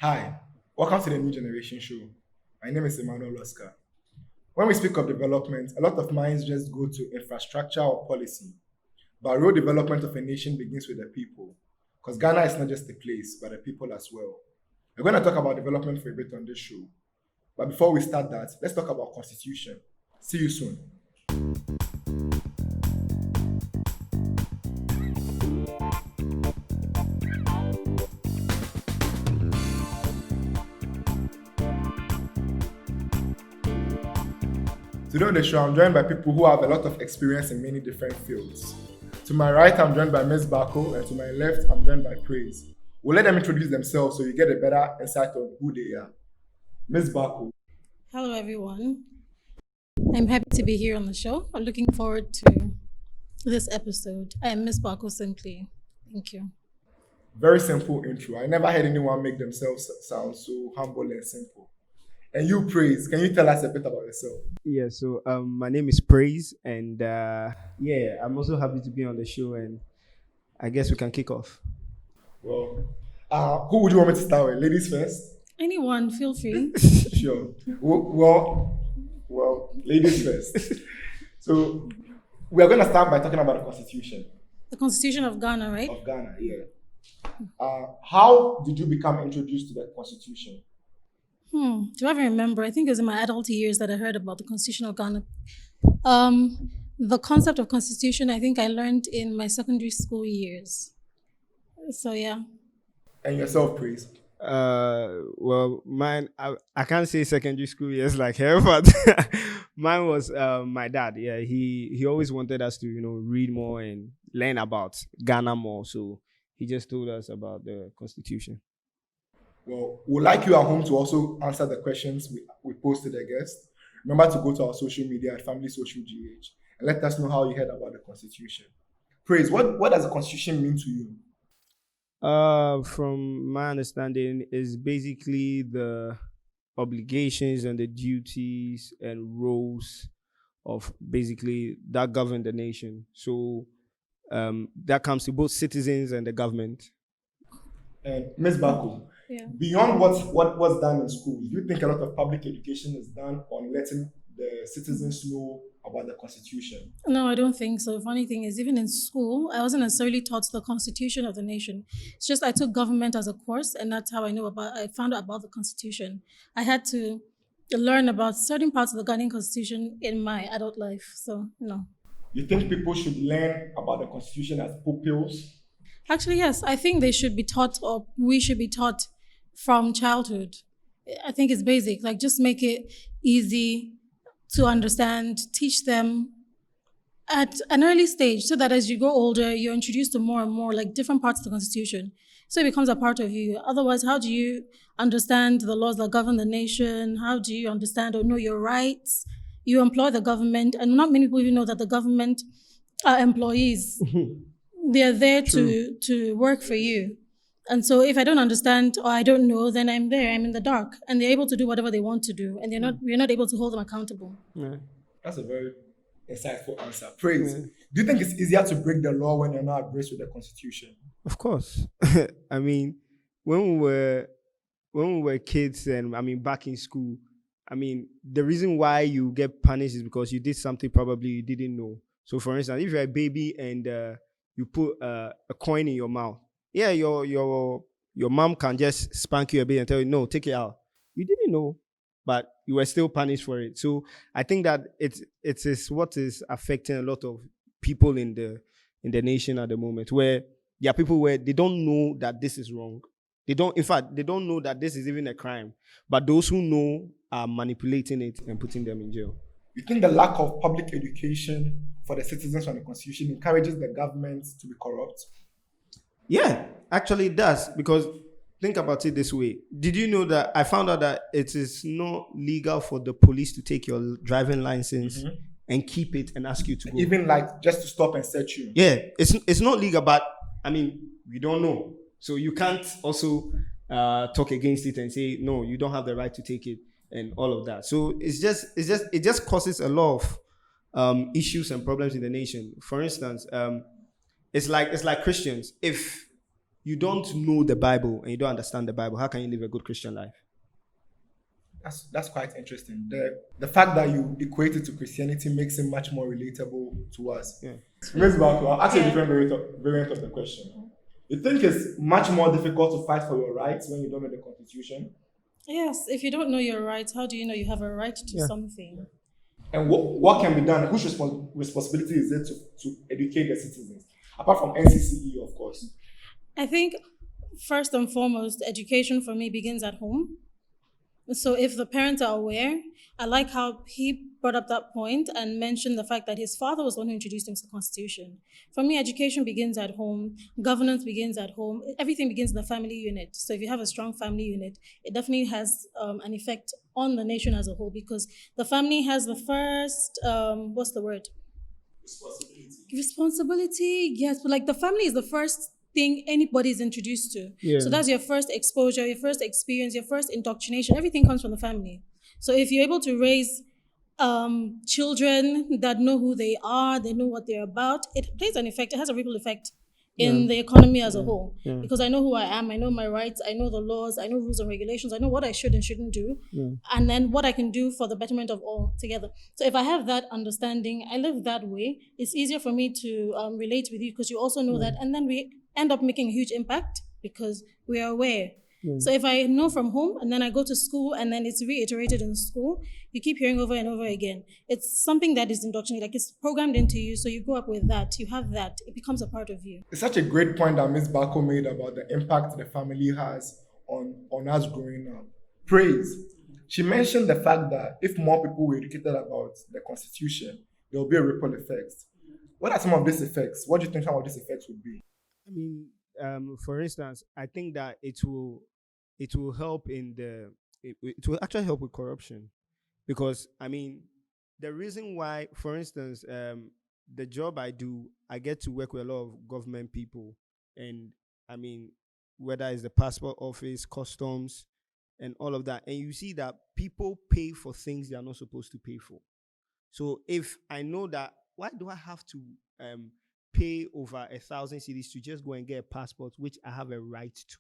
Hi, welcome to the New Generation Show. My name is Emmanuel Oscar. When we speak of development, a lot of minds just go to infrastructure or policy. But real development of a nation begins with the people. Because Ghana is not just a place, but the people as well. We're going to talk about development for a bit on this show. But before we start that, let's talk about constitution. See you soon. Today on the show, I'm joined by people who have a lot of experience in many different fields. To my right, I'm joined by Ms. Bako, and to my left, I'm joined by Praise. We'll let them introduce themselves so you get a better insight on who they are. Ms. Bako. Hello, everyone. I'm happy to be here on the show. I'm looking forward to this episode. I am Miss Bako simply. Thank you. Very simple intro. I never heard anyone make themselves sound so humble and simple. And you, Praise, can you tell us a bit about yourself? Yeah, so my name is Praise, and I'm also happy to be on the show, and I guess we can kick off. Well, who would you want me to start with? Ladies first? Anyone, feel free. Sure. Well, ladies first. So, we are going to start by talking about the Constitution. The Constitution of Ghana, right? Of Ghana, yeah. How did you become introduced to the Constitution? Do I even remember? I think it was in my adult years that I heard about the Constitution of Ghana. The concept of Constitution, I think I learned in my secondary school years. So, yeah. And yourself, Praise? Well, mine, I can't say secondary school years like her, but mine was my dad. Yeah, he always wanted us to, read more and learn about Ghana more. So he just told us about the Constitution. Well, we'd like you at home to also answer the questions we posed to the guests. Remember to go to our social media at Family Social GH and let us know how you heard about the Constitution. Praise, what does the Constitution mean to you? From my understanding, is basically the obligations and the duties and roles of basically that govern the nation. So that comes to both citizens and the government. And Ms. Bako, Yeah. beyond what's done in schools, do you think a lot of public education is done on letting the citizens know about the Constitution? No, I don't think so. Funny thing is, even in school, I wasn't necessarily taught the Constitution of the nation. It's just I took government as a course, and that's how I found out about the Constitution. I had to learn about certain parts of the Ghanaian Constitution in my adult life. So, no. You think people should learn about the Constitution as pupils? Actually, yes. I think they should be taught, or we should be taught from childhood. I think it's basic. Like, just make it easy to understand, teach them at an early stage so that as you grow older, you're introduced to more and more like different parts of the Constitution. So it becomes a part of you. Otherwise, how do you understand the laws that govern the nation? How do you understand or know your rights? You employ the government, and not many people even know that the government are employees. They're there to work for you. And so if I don't understand or I don't know, then I'm in the dark. And they're able to do whatever they want to do. And we're not able to hold them accountable. Yeah. That's a very insightful answer. Praise. Do you think it's easier to break the law when you're not abreast with the Constitution? Of course. I mean, when we were kids and back in school, the reason why you get punished is because you did something probably you didn't know. So for instance, if you're a baby and you put a coin in your mouth, yeah, your mom can just spank you a bit and tell you, no, take it out. You didn't know, but you were still punished for it. So I think that it is what is affecting a lot of people in the nation at the moment, where there are people where they don't know that this is wrong. They don't know that this is even a crime. But those who know are manipulating it and putting them in jail. You think the lack of public education for the citizens on the Constitution encourages the government to be corrupt? Yeah, actually it does, because think about it this way. Did you know that I found out that it is not legal for the police to take your driving license and keep it and ask you to go? Even like just to stop and search you? Yeah, it's not legal, but we don't know. So you can't also talk against it and say, no, you don't have the right to take it and all of that. So it just causes a lot of issues and problems in the nation. For instance, it's like Christians. If you don't know the Bible and you don't understand the Bible, how can you live a good Christian life? That's quite interesting. The fact that you equate it to Christianity makes it much more relatable to us. Yeah. Ms. Bako, I'll ask you a Yeah. different variant of the question. You think it's much more difficult to fight for your rights when you don't know the Constitution? Yes, if you don't know your rights, how do you know you have a right to Yeah. something? And what can be done? Whose responsibility is it to educate the citizens? Apart from NCCE, of course. I think first and foremost, education for me begins at home. So if the parents are aware, I like how he brought up that point and mentioned the fact that his father was the one who introduced him to the Constitution. For me, education begins at home, governance begins at home, everything begins in the family unit. So if you have a strong family unit, it definitely has an effect on the nation as a whole because the family has the first, what's the word? Responsibility, yes, but like the family is the first thing anybody is introduced to. Yeah. So that's your first exposure, your first experience, your first indoctrination. Everything comes from the family. So if you're able to raise children that know who they are, they know what they're about, it plays an effect. It has a ripple effect in the economy as a whole. Yeah. Because I know who I am, I know my rights, I know the laws, I know rules and regulations, I know what I should and shouldn't do, and then what I can do for the betterment of all together. So if I have that understanding, I live that way, it's easier for me to relate with you because you also know that, and then we end up making a huge impact because we are aware. So if I know from home and then I go to school and then it's reiterated in school, you keep hearing over and over again. It's something that is indoctrinated, like it's programmed into you. So you grow up with that, you have that, it becomes a part of you. It's such a great point that Ms. Bako made about the impact the family has on us growing up. Praise. She mentioned the fact that if more people were educated about the Constitution, there will be a ripple effect. What are some of these effects? What do you think some of these effects would be? I mean, for instance, I think that it will help in it will actually help with corruption because I mean the reason why, for instance, the job I do, I get to work with a lot of government people, and I mean whether it's the passport office, customs, and all of that, and you see that people pay for things they are not supposed to pay for. So if I know that, why do I have to pay over 1,000 cedis to just go and get a passport, which I have a right to?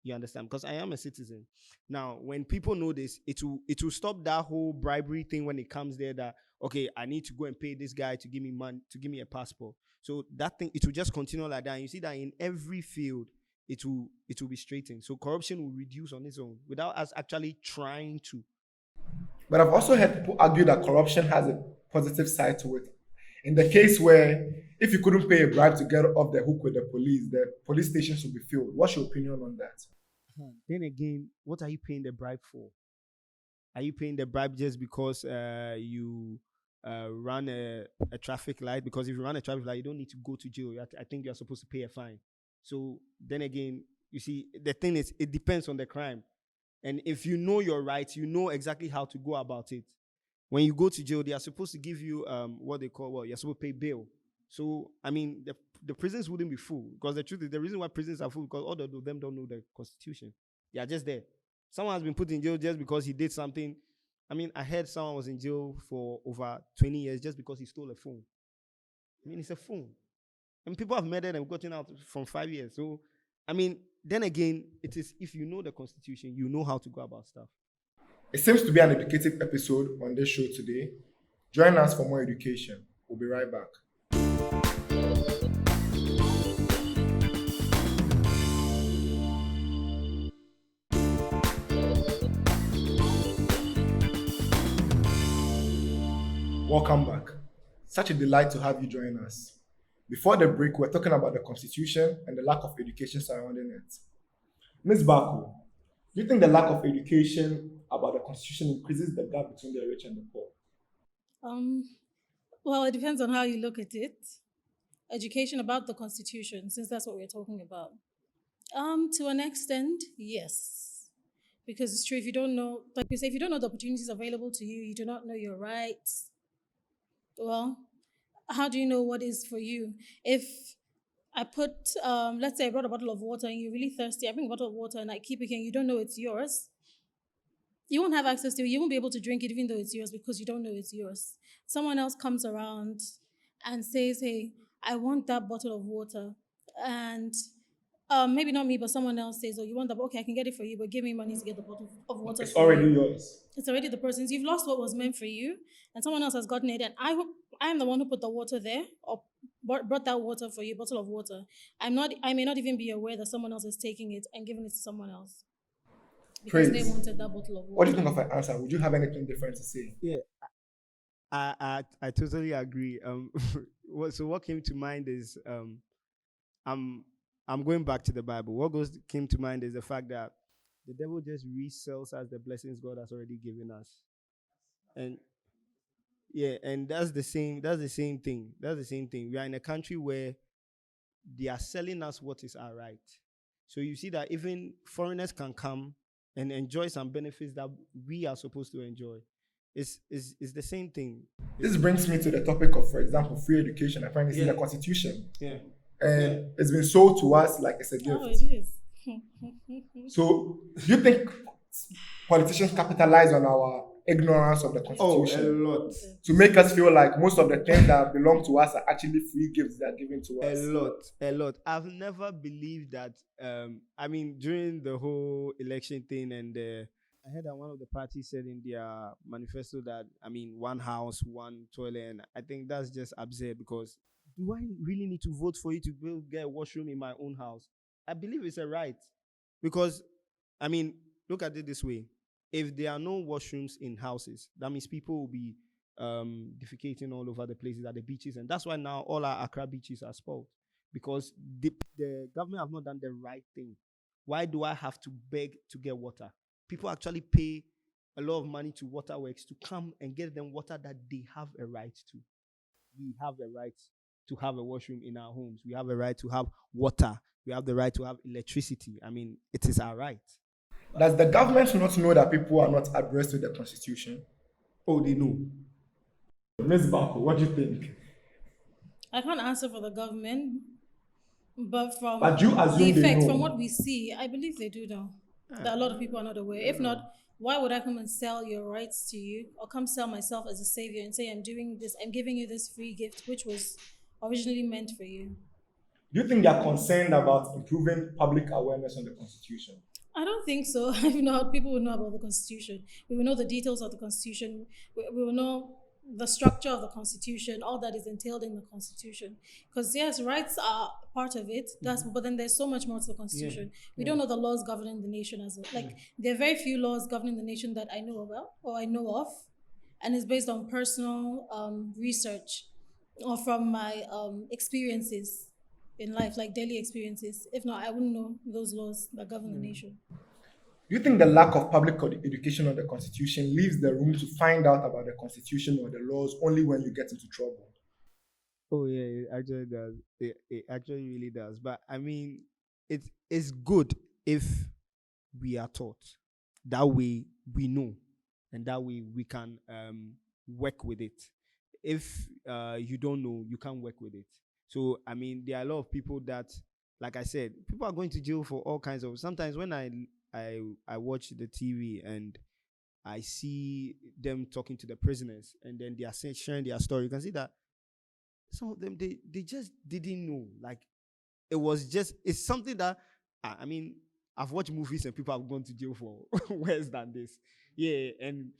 You understand? Because I am a citizen. Now, when people know this, it will stop that whole bribery thing when it comes there that, okay, I need to go and pay this guy to give me money, to give me a passport. So that thing, it will just continue like that. And you see that in every field, it will be straightened. So corruption will reduce on its own without us actually trying to. But I've also heard people argue that corruption has a positive side to it. In the case where if you couldn't pay a bribe to get off the hook with the police station should be filled. What's your opinion on that? Then again, what are you paying the bribe for? Are you paying the bribe just because you run a traffic light? Because if you run a traffic light, you don't need to go to jail. I think you're supposed to pay a fine. So then again, you see, the thing is, it depends on the crime. And if you know your rights, you know exactly how to go about it. When you go to jail, they are supposed to give you what they call, well, you're supposed to pay bail. So, I mean, the prisons wouldn't be full because the truth is, the reason why prisons are full because all of them don't know the Constitution. They are just there. Someone has been put in jail just because he did something. I mean, I heard someone was in jail for over 20 years just because he stole a phone. I mean, it's a phone. And people have murdered and gotten out from 5 years. So, I mean, then again, it is if you know the Constitution, you know how to go about stuff. It seems to be an educative episode on this show today. Join us for more education. We'll be right back. Welcome back. Such a delight to have you join us. Before the break, we're talking about the Constitution and the lack of education surrounding it. Ms. Bako, do you think the lack of education about the Constitution increases the gap between the rich and the poor? Well, it depends on how you look at it. Education about the Constitution, since that's what we're talking about. To an extent, yes. Because it's true, if you don't know, like we say, if you don't know the opportunities available to you, you do not know your rights, well, how do you know what is for you? If I put, let's say I brought a bottle of water and you're really thirsty, I bring a bottle of water and I keep it here and you don't know it's yours, you won't have access to it. You won't be able to drink it even though it's yours because you don't know it's yours. Someone else comes around and says, hey, I want that bottle of water. And maybe not me, but someone else says, "Oh, you want the okay? I can get it for you, but give me money to get the bottle of water It's for already you." yours. It's already the person's. You've lost what was meant for you, and someone else has gotten it. And I am the one who put the water there or brought that water for you, bottle of water. I'm not. I may not even be aware that someone else is taking it and giving it to someone else because they Praise. wanted that bottle of What do you water. think of an answer? Would you have anything different to say? Yeah, I totally agree. What came to mind is I'm I'm going back to the Bible. What goes came to mind is the fact that the devil just resells us the blessings God has already given us, and yeah, and that's the same. That's the same thing. That's the same thing. We are in a country where they are selling us what is our right. So you see that even foreigners can come and enjoy some benefits that we are supposed to enjoy. It's the same thing. This brings me to the topic of, for example, free education. Apparently, it's in the Constitution, Yeah. and it's been sold to us like it's a Oh, gift. it is. So, do you think politicians capitalize on our ignorance of the Oh, a Constitution lot. to make us feel like most of the things that belong to us are actually free gifts that are given to A us? lot, a lot. I've never believed that. I mean, during the whole election thing, and I heard that one of the parties said in their manifesto that, I mean, one house, one toilet, and I think that's just absurd because do I really need to vote for you to go get a washroom in my own house? I believe it's a right because, I mean, look at it this way: if there are no washrooms in houses, that means people will be defecating all over the places at the beaches, and that's why now all our Accra beaches are spoiled because the government have not done the right thing. Why do I have to beg to get water? People actually pay a lot of money to waterworks to come and get them water that they have a right to. We have a right to have a washroom in our homes. We have a right to have water. We have the right to have electricity. I mean, it is our right. Does the government not know that people are not abreast with the Constitution? Oh, they know. Ms. Bako, what do you think? I can't answer for the government, but from But you the assume they effects, from know. what we see, I believe they do know. That a lot of people are not aware. If not, why would I come and sell your rights to you or come sell myself as a savior and say, I'm doing this, I'm giving you this free gift, which was originally meant for you? Do you think they are concerned about improving public awareness on the Constitution? I don't think so. If not, people will know about the Constitution. We will know the details of the Constitution. We will know the structure of the Constitution, all that is entailed in the Constitution. Because yes, rights are part of it. That's but then there's so much more to the Constitution. We don't know the laws governing the nation as like there are very few laws governing the nation that I know about or I know of, and it's based on personal research or from my experiences in life, like daily experiences. If not, I wouldn't know those laws that govern the nation. Do you think the lack of public education on the Constitution leaves the room to find out about the Constitution or the laws only when you get into trouble? Oh yeah, it actually does. It actually really does. But I mean, it's good if we are taught. That way we know, and that way we can work with it. If you don't know, you can't work with it. So I mean, there are a lot of people that, like I said, people are going to jail for all kinds of. Sometimes when I watch the TV and I see them talking to the prisoners, and then they are sharing their story, you can see that some of them they just didn't know. Like it was just it's something that I mean I've watched movies and people have gone to jail for worse than this. Yeah, and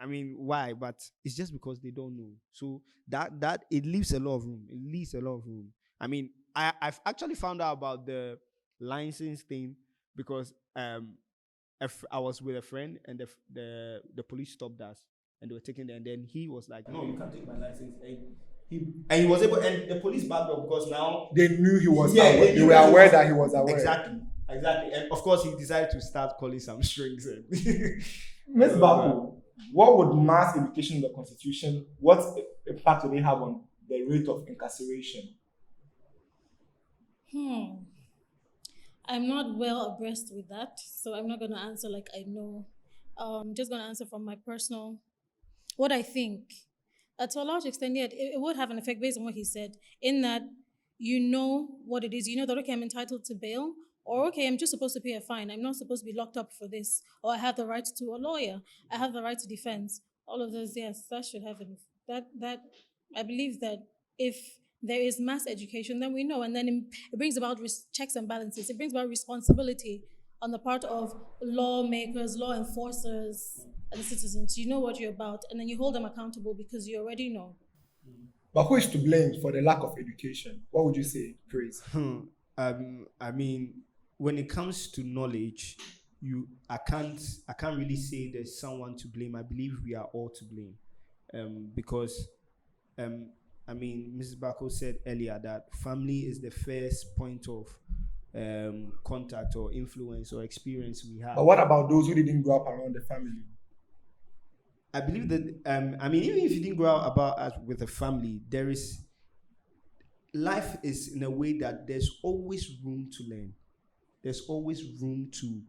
I mean why? But it's just because they don't know. So that it leaves a lot of room. It leaves a lot of room. I mean, I've actually found out about the license thing because I was with a friend and the police stopped us and they were taking it, and then he was like, "No, you can't take my license." And he was able, and the police backed up because now They knew he was yeah, aware. They knew were that aware that he was aware. exactly, and of course he decided to start calling some strings. And Ms. Bako, what would mass education in the Constitution, what impact would they have on the rate of incarceration? I'm not well abreast with that, so I'm not going to answer like I know. I'm just going to answer from my personal, what I think. To a large extent, yeah, it would have an effect based on what he said, in that you know what it is. You know that, okay, I'm entitled to bail, or okay, I'm just supposed to pay a fine. I'm not supposed to be locked up for this, or I have the right to a lawyer. I have the right to defense. All of those, yes, that should have an, that, I believe that if there is mass education, then we know. And then it brings about checks and balances. It brings about responsibility on the part of lawmakers, law enforcers, and citizens. You know what you're about, and then you hold them accountable because you already know. But who is to blame for the lack of education? What would you say, Praise? I mean, when it comes to knowledge, I can't really say there's someone to blame. I believe we are all to blame, because I mean, Mrs. Bako said earlier that family is the first point of contact or influence or experience we have. But what about those who didn't grow up around the family? I believe that I mean, even if you didn't grow up with a family, life is in a way that there's always room to learn. There's always room to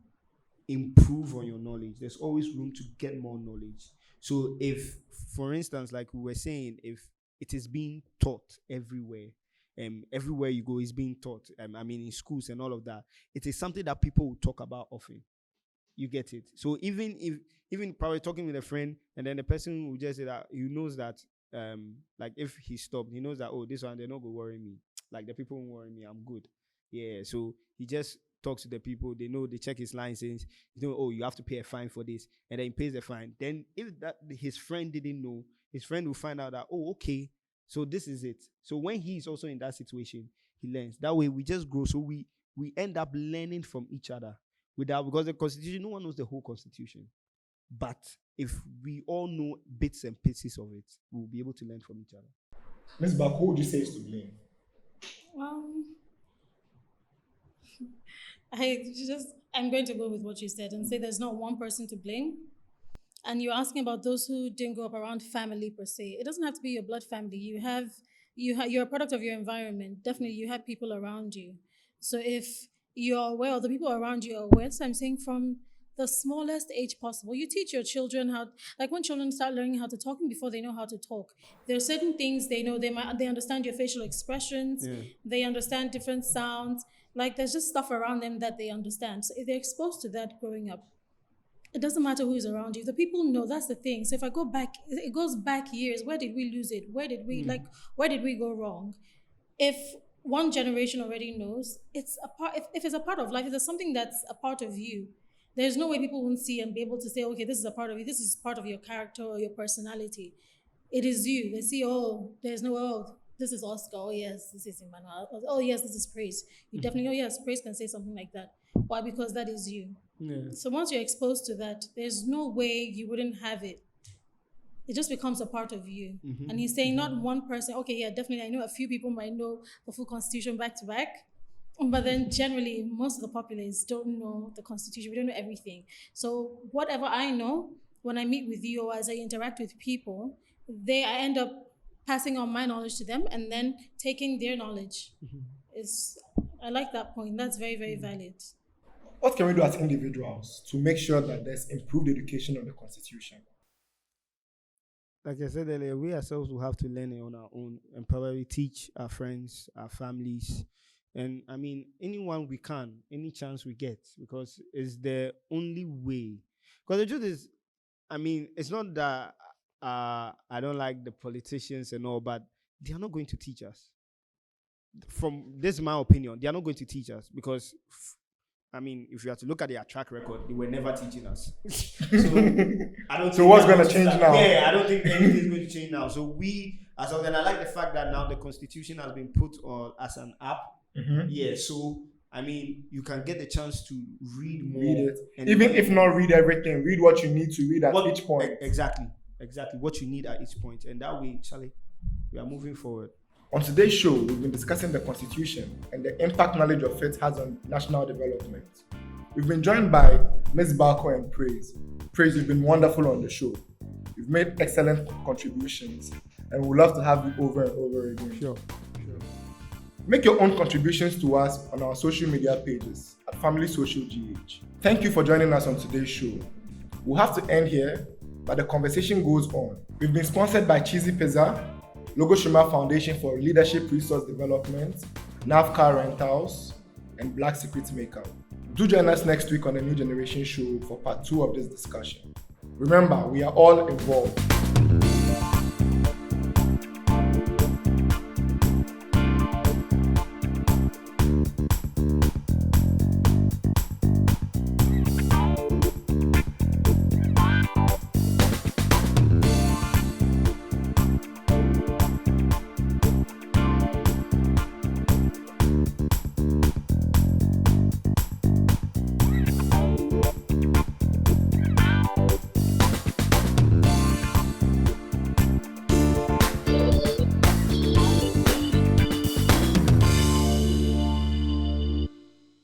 improve on your knowledge. There's always room to get more knowledge. So if, for instance, like we were saying, if it is being taught everywhere, everywhere you go is being taught, I mean, in schools and all of that, it is something that people will talk about often. You get it? So even probably talking with a friend, and then the person will just say that he knows that, like if he stopped, he knows that, oh, this one, they're not going to worry me. Like the people won't worry me, I'm good. Yeah, so he just talks to the people, they know, they check his license, you know, oh, you have to pay a fine for this, and then he pays the fine. Then if that his friend didn't know, his friend will find out that, oh, okay, so this is it. So when he's also in that situation, he learns. That way we just grow. So we end up learning from each other because the Constitution, no one knows the whole Constitution. But if we all know bits and pieces of it, we'll be able to learn from each other. Ms. Bako, who would you say is to blame? I'm going to go with what you said and say there's not one person to blame. And you're asking about those who didn't grow up around family per se. It doesn't have to be your blood family. You're a product of your environment. Definitely, you have people around you. So if you're aware, or the people around you are aware, so I'm saying from the smallest age possible, you teach your children how. Like when children start learning how to talk before they know how to talk, there are certain things they know. They understand your facial expressions. Yeah. They understand different sounds. Like there's just stuff around them that they understand. So if they're exposed to that growing up, it doesn't matter who is around you. The people know, that's the thing. So if I go back, it goes back years. Where did we lose it? Where did we go wrong? If one generation already knows, it's a part. If it's a part of life, if there's something that's a part of you, there's no way people won't see and be able to say, okay, this is a part of you. This is part of your character or your personality. It is you. They see, oh, there's no, oh, this is Oscar. Oh yes, this is Emmanuel. Oh yes, this is Praise. You definitely, oh yes, Praise can say something like that. Why? Because that is you. Yeah. So once you're exposed to that, there's no way you wouldn't have it. It just becomes a part of you. Mm-hmm. And he's saying not one person, okay, yeah, definitely, I know a few people might know the full Constitution back to back, but then generally, most of the populace don't know the Constitution. We don't know everything. So whatever I know, when I meet with you or as I interact with people, I end up passing on my knowledge to them and then taking their knowledge. Mm-hmm. I like that point. That's very, very valid. What can we do as individuals to make sure that there's improved education on the Constitution? Like I said earlier, we ourselves will have to learn it on our own and probably teach our friends, our families, and I mean, anyone we can, any chance we get, because it's the only way. Because the truth is, I mean, it's not that I don't like the politicians and all, but they are not going to teach us. This is my opinion, they are not going to teach us because I mean, if you have to look at their track record, they were never teaching us. So I don't. So what's going to change now? Yeah, I don't think anything is going to change now. So and I like the fact that now the Constitution has been put on as an app. Mm-hmm. Yeah. So I mean, you can get the chance to read more. Read it, even if not read everything. Read what you need to read at each point. Exactly. What you need at each point, and that way, Charlie, we are moving forward. On today's show, we've been discussing the Constitution and the impact knowledge of it has on national development. We've been joined by Ms. Bako and Praise. Praise, you've been wonderful on the show. You've made excellent contributions and we'd love to have you over and over again. Sure. Make your own contributions to us on our social media pages at Family Social GH. Thank you for joining us on today's show. We'll have to end here, but the conversation goes on. We've been sponsored by Cheesy Pizza, Logo Shima Foundation for Leadership Resource Development, NAVCAR Rentals, and Black Secret Maker. Do join us next week on the New Generation Show for part 2 of this discussion. Remember, we are all involved.